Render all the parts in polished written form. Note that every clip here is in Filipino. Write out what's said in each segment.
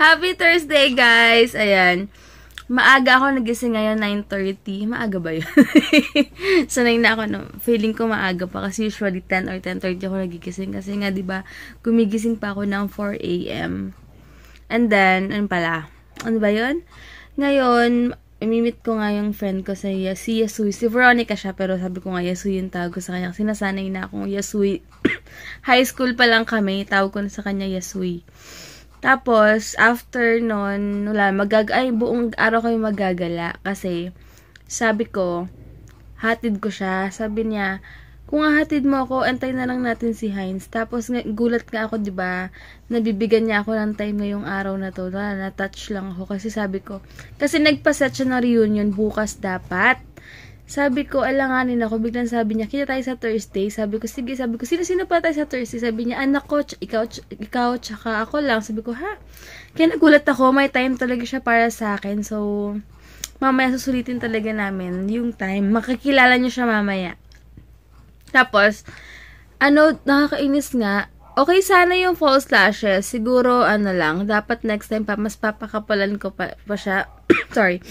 Happy Thursday, guys! Ayan. Maaga ako nagising ngayon, 9:30. Maaga ba yun? Sanay na ako, no? Feeling ko maaga pa kasi usually 10 or 10:30 ako nagigising. Kasi nga, diba, gumigising pa ako ng 4 a.m. And then, ano pala? Ano ba yun? Ngayon, imimit ko nga yung friend ko si Yasui. Si Veronica siya, pero sabi ko nga Yasui yung tawag ko sa kanya. Kasi nasanay na akong Yasui. High school pa lang kami, tawag ko na sa kanya Yasui. Tapos, after nun, buong araw kayo magagala. Kasi, sabi ko, hatid ko siya. Sabi niya, kung hatid mo ako, antay na lang natin si Heinz. Tapos, gulat nga ako, diba, nabibigyan niya ako ng time ngayong araw na to. Na-touch lang ako. Kasi sabi ko, kasi nagpaset siya ng reunion bukas dapat. Sabi ko, alanganin ako. Biglang sabi niya, kita tayo sa Thursday. Sabi ko, sige. Sabi ko, sino pa tayo sa Thursday? Sabi niya, anak ko, ikaw, tsaka ako lang. Sabi ko, ha? Kaya nagulat ako. May time talaga siya para sa akin. So, mamaya susulitin talaga namin yung time. Makikilala niyo siya mamaya. Tapos, nakakainis nga. Okay, sana yung false lashes. Siguro, dapat next time pa, mas papakapalan ko pa siya. Sorry.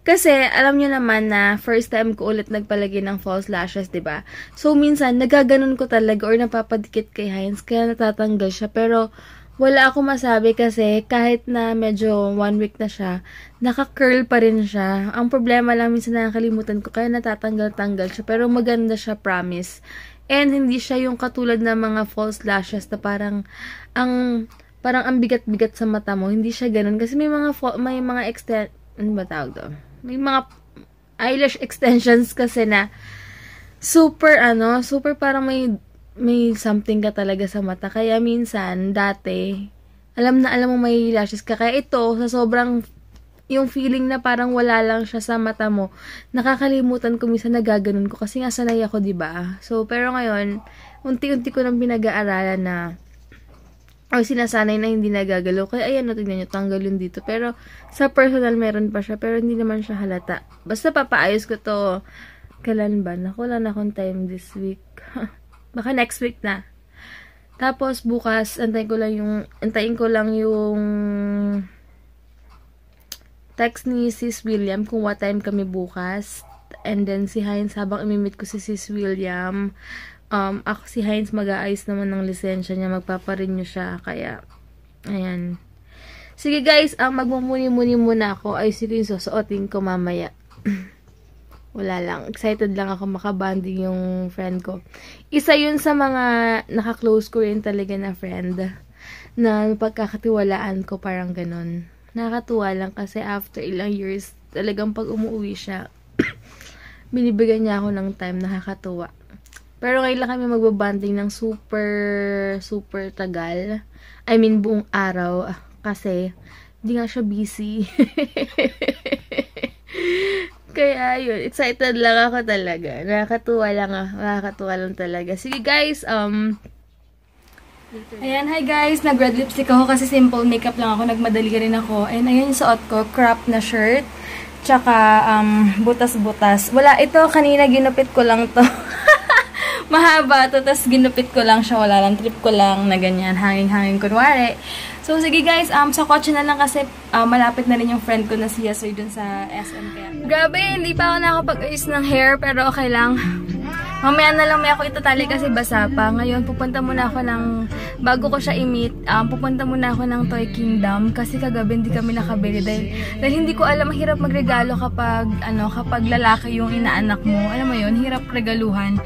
Kasi, alam nyo naman na first time ko ulit nagpalagay ng false lashes, diba? So, minsan, nagaganon ko talaga or napapadikit kay Heinz, kaya natatanggal siya. Pero, wala ako masabi kasi kahit na medyo 1 week na siya, naka-curl pa rin siya. Ang problema lang, minsan nakakalimutan ko, kaya natatanggal-tanggal siya. Pero maganda siya, promise. And, hindi siya yung katulad ng mga false lashes na parang ang bigat-bigat sa mata mo. Hindi siya ganun. Kasi may mga ano ba tawag doon? May mga eyelash extensions kasi na super parang may something ka talaga sa mata. Kaya minsan, dati, alam mo may lashes ka. Kaya ito, sa sobrang, yung feeling na parang wala lang siya sa mata mo, nakakalimutan ko minsan nagaganon ko. Kasi nga sanay ako, diba? So, pero ngayon, unti-unti ko nang pinag-aaralan na sinasanay na hindi nagagalaw. Kaya ayan, tignan nyo, tanggal yun dito. Pero sa personal, meron pa siya. Pero hindi naman siya halata. Basta papaayos ko to. Kailan ba? Wala na akong time this week. Baka next week na. Tapos bukas, antayin ko lang yung text ni Sis William kung what time kami bukas. And then si Heinz, habang imimit ko si Sis William, ako si Heinz mag-aayos naman ng lisensya niya, magpaparenew siya, kaya ayan. Sige guys, magmumuni-muni muna ako. Ayusin ko yung susuotin ko mamaya. Wala lang, excited lang ako makabanding yung friend ko. Isa yun sa mga naka-close ko rin talaga na friend na pagkakatiwalaan ko, parang ganun. Nakakatuwa lang kasi after ilang years, talagang pag umuwi siya, binibigyan niya ako ng time, nakakatuwa. Pero ngayon lang kami magbabanding ng super tagal. I mean, buong araw. Kasi, hindi nga siya busy. Kaya, yun. Excited lang ako talaga. Nakakatuwa lang talaga. Sige, guys. Ayan, hi guys. Nag-red lipstick ako kasi simple makeup lang ako. Nagmadali rin ako. And ayan yung suot ko. Crop na shirt. Tsaka, butas-butas. Wala, ito. Kanina ginupit ko lang to. Mahaba to, tas ginupit ko lang siya, wala lang, trip ko lang na ganyan, hanging-hanging kunwari. So, sige guys, sa kotse na lang kasi malapit na rin yung friend ko na si Yasoy dun sa SM kaya. Grabe, hindi pa ako nakapag-ayos ng hair, pero okay lang. Mamaya na lang may ako itatali kasi basa pa. Ngayon, pupunta muna ako bago ko siya i-meet, pupunta muna ako ng Toy Kingdom kasi kagabi hindi kami nakabili dahil hindi ko alam, mahirap magregalo kapag lalaki yung inaanak mo. Alam mo yun, hirap regaluhan.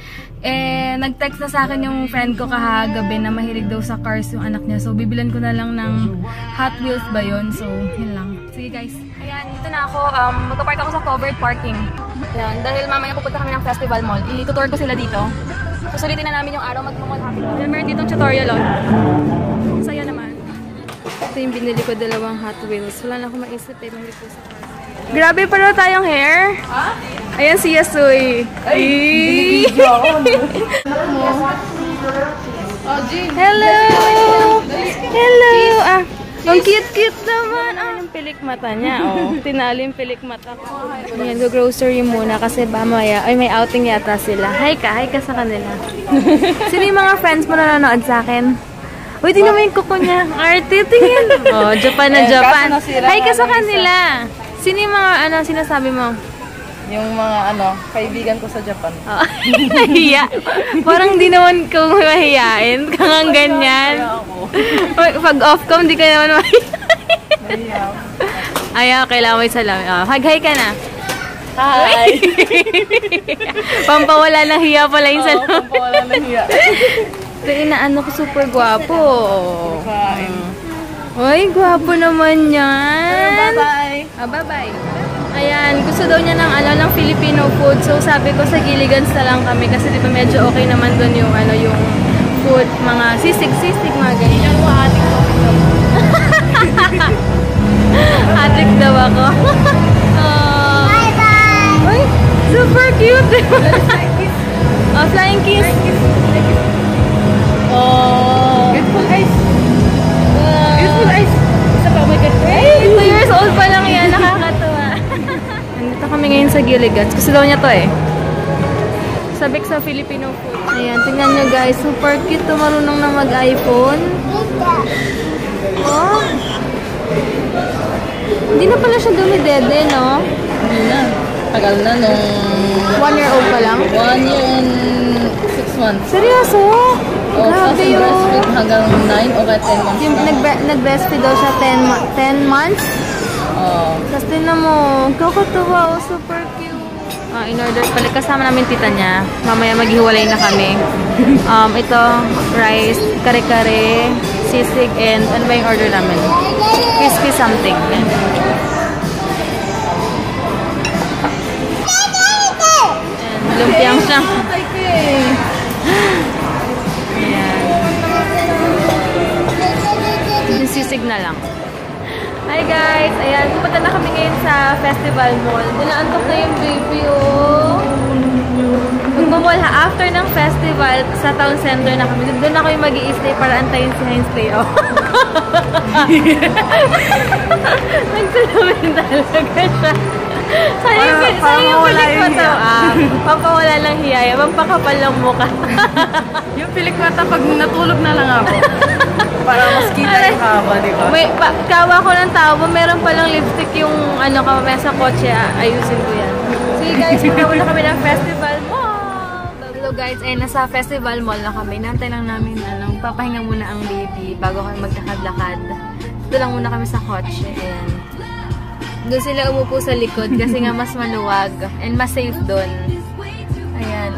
Nag-text na sa akin yung friend ko kahagabi na mahilig daw sa cars yung anak niya. So, bibilan ko na lang ng Hot Wheels ba yun? So, yun lang. Sige guys. Ayan, dito na ako. Magpapark ako sa covered parking. Ayan, dahil mamaya pupunta kami ng Festival Mall. Itutour ko sila dito. Susulitin na namin yung araw, mag-mall happy. Ayan, meron ditong tutorial on. Saya naman. Ito yung binili ko, 2 Hot Wheels. Wala na akong maisip eh. Bumili ko sa cars. Grabe pala tayong hair. Ha? Ayan si Yasoy. Ay! Hello! Hello! Ang cute-cute naman. Yung pilik mata niya. Tinali yung pilik mata ko. Ayan, go-grocery muna kasi mamaya, may outing yata sila. Hi ka sa kanila. Sino yung mga friends mo na nanonood sa akin? Uy, tingnan mo yung kuko niya. Arte, tingin. Oh, Japan na Japan. Hi ka sa kanila. Sino yung mga, sinasabi mo? Yung mga, kaibigan ko sa Japan. Oh, mahiya. Parang di naman kung mahiyain. Kangang ganyan. Pag off-cam, di ka naman mahiya. Ayaw, kailangan mo yung salamin. Oh, hag-hi ka na. Hi! Pampawala ng hiya pala yung salamin. Pampawala ng hiya. Ito inaano ko, super gwapo. Uy, gwapo naman yan. Bye-bye! Bye-bye. Ayan, gusto daw niya ng Filipino food. So sabi ko sa Gilligan's na lang kami kasi di ba medyo okay naman doon yung yung food, mga sisig, mga ganyan. Yung ating Adik daw ako. Bye-bye! Uy, super cute! Oh, flying kiss! Oh! Beautiful eyes! Beautiful eyes! Isa pa, oh my God! Hey, 2 years old pa lang yan. Nakakatuwa. Nandito kami ngayon sa Gilligan's. Gusto daw niya to eh. Sabik sa Filipino food. Ayan, tingnan nyo guys. Super cute to. Marunong na mag-iPhone. Oh! Hindi na pala siya dumidede, no? Hindi na. Tagal na nung... 1 year old pa lang? 1 year and 6 months. Seryoso? Grabe yun. Breastfeed hanggang 9 o kaya 10 months Yung nag-breastfeed daw siya 10 months? Oo. Tapos tinan mo, kakatuwa, oh, super cute. In-order pala, kasama namin tita niya. Mamaya maghiwalay na kami. Ito, rice, kare-kare, sisig, and ano ba yung order namin? Crispy something. And lumpiang siya. Ayan. Yung sisig na lang. Hi guys! Ayan, pupunta na kami ngayon sa Festival Mall. Ninaantok na yung baby, oh. Magmamall ha, after ng festival, sa town center na kami. Doon ako yung mag-i-stay para antayin si Heinz Leo. Nagsalamin talaga siya. Sayang yung pilikmata. Pampawala lang hiyaya. Pampakapal lang mukha. Yung pilikmata pag natulog na lang ako. Para mas kita yung haba, di ba? Kawa ko ng tao, meron palang lipstick yung kamamaya sa kotse. Ayusin ko yan. Sige guys, magkawala kami ng Festival Mall. Hello guys, nasa Festival Mall na kami. Nantay lang namin, papahinga muna ang baby bago kami magtakad-lakad. Dito lang muna kami sa kotse. Ayan. Doon sila umupo sa likod kasi nga mas maluwag and mas safe doon. Ayan,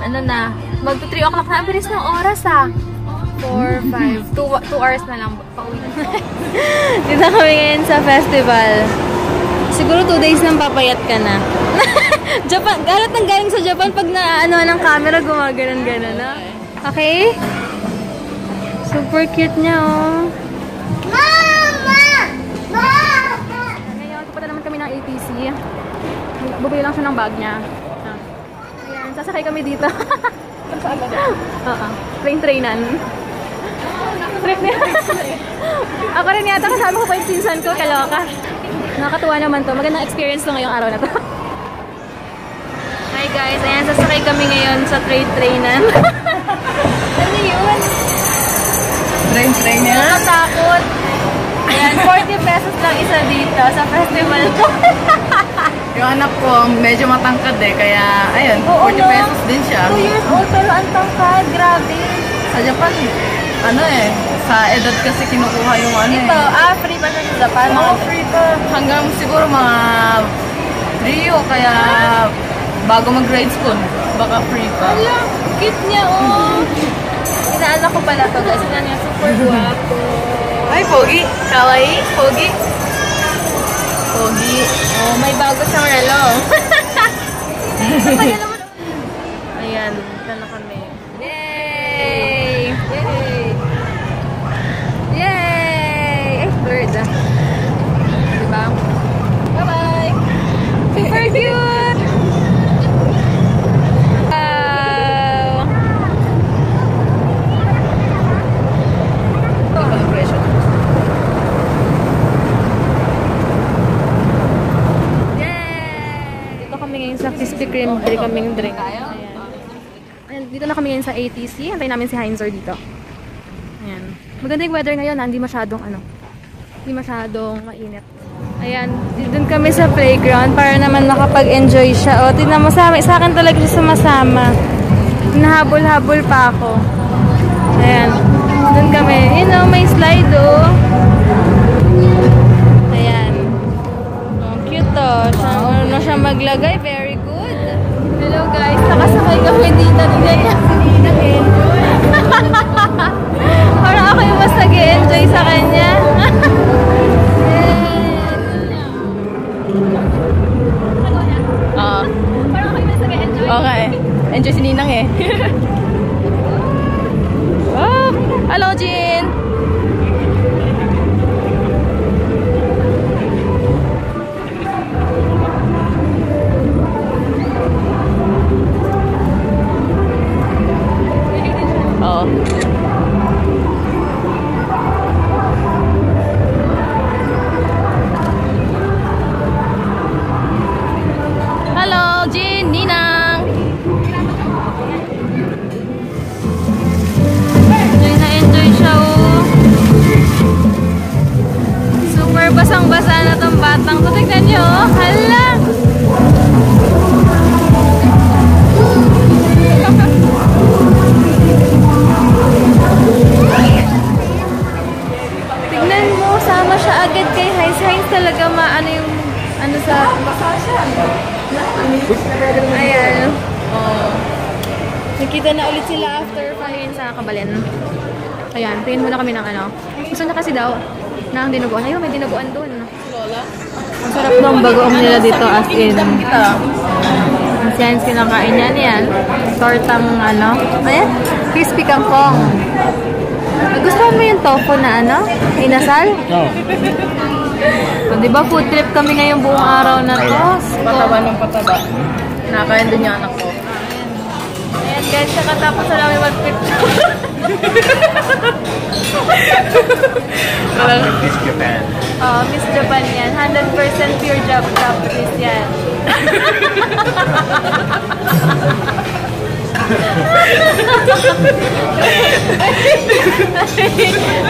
magto 3 o'clock na. Ang bilis ng oras 4, 5, 2 hours na lang pauwi na. Dito kami ngayon sa festival. Siguro 2 days nang papayat ka na. Japan, galing sa Japan pag ng camera, gumaganon-ganon, no? Okay? Super cute niya, oh. Ngayon, pupunta naman kami ng ATC. Bubili lang siya ng bag niya. Ayan, sasakay kami dito. Train-trainan. Ako rin yata kasama ko pa yung pinsan ko, kaloka. Nakakatuwa naman to. Magandang experience to ngayong araw na to. Hi guys, ayan, sasakay kami ngayon sa trainan. Ano yun? Train yan? Nakatakot. Ayan, 40 pesos lang isa dito sa festival ko. Yung anak ko, medyo matangkad kaya, ayun, 40 pesos din siya. 2 years old pero ang tangkad, grabe. Sa Japan, sa edad kasi kinukuha yung Ito, free pa siya sa Japan? Oo, free pa. Hanggang siguro mga 3 o kaya bago mag-grade school, baka free pa. Hala, cute niya, oh. Inaanak ko pala to, guys. Inaanak niya, super guwapo. Ay, pogi. Kawaii. Pogi. Pogi. Oh, may bago siyang relo. Ayan, ito na kami. Yay! Yay! Yay! Ay, bird. Diba? Bye-bye! Super cute! Wow! Dito kami ngayon sa Krispy Kreme. Bili kaming drink. Ayan. Dito na kami ngayon sa ATC. Antayin namin si Heinzer dito. Ayan. Maganda yung weather ngayon, hindi masyadong mainit. Ayan, dun kami sa playground para naman makapag-enjoy siya. O, tignan mo sa akin talaga siya sumasama. Nahabol-habol pa ako. Ayan, dun kami. May slide Ayan. Cute Ano siya maglagay, very good. Hello guys, nakasakay kami dito. Tignan niya. Parang ako yung mas nag-enjoy sa kanya. Parang ako yung mas nag-enjoy. Okay. Enjoy si Ninang eh. Oh, hello, Jin! Oh. Hello, Jin, Ninang! Na-enjoy siya Super basang-basa na tong batang to. Tignan niyo Hala! Tignan mo, sama siya agad kay Heinz. Heinz talaga sa... Ayan. Nakita na ulit sila after pahin sa Kabalin. Ayan, tingin muna kami ng Gusto na kasi daw ng dinuguan. Ayun, may dinuguan doon. Lola? Ang sarap ng bagoong nila dito as in. Ang science kinakain yan. Tortang Ayan, crispy kangkong. Gusto mo yung tofu na inasal? Oo. Diba food trip kami ngayong buong araw na to? Pataba ng pataba. Nakain din yung anak ko. Ayan guys, katapos na namin mag-picture. Miss Japan. Miss Japan yan. 100% pure Japanese yan.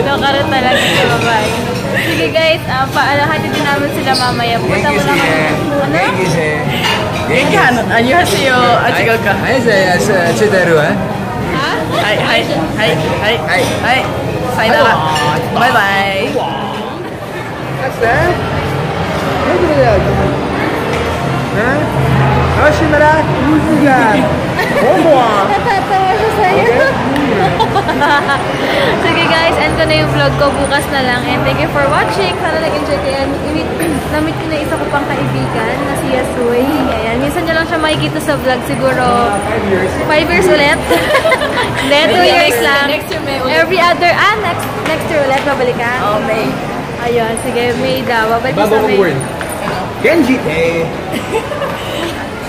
Lokaran talaga sa babae. Sige guys, hatid din namin sila mamaya. Punta mo lang kami. Genki 안녕하세요. 아직 갈까? 제대로 하이 하이 하이 하이 하이 하이 사이다가 바이바이. Natatawa siya sa'yo. Sige guys, end ko na yung vlog ko. Bukas na lang. And thank you for watching. Sana nag-enjoy kayo. Namit ko na isa ko pang kaibigan na si Yasuy. Ayan. Minsan nyo lang siya makikita sa vlog. Siguro 5 years ulit. Hindi, 2 years lang. Next year may ulit. Every other, next year ulit. Babalik ka? Oh, May. Ayun, sige. May daw. Babalik sa May. Genji Day.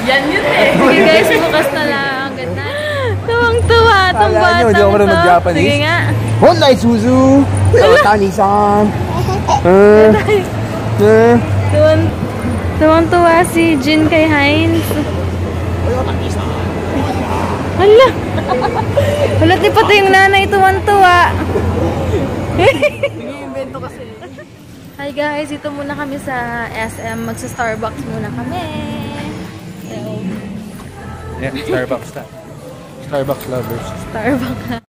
Yan yun eh. Sige guys, bukas na lang. Ganda. Tuwang-tuwa itong Kala nyo, batang di ako marunong to. mag-Japanese? Sige nga. Honai Suzu. Otani-san. Tuwang-tuwa si Jin kay Heinz. Hala! Hala, di pati yung nanay tuwang-tuwa. Nag-iimbento kasi. Hi guys, dito muna kami sa SM. Magsa-Starbucks muna kami. Yeah, Starbucks lovers. Starbucks.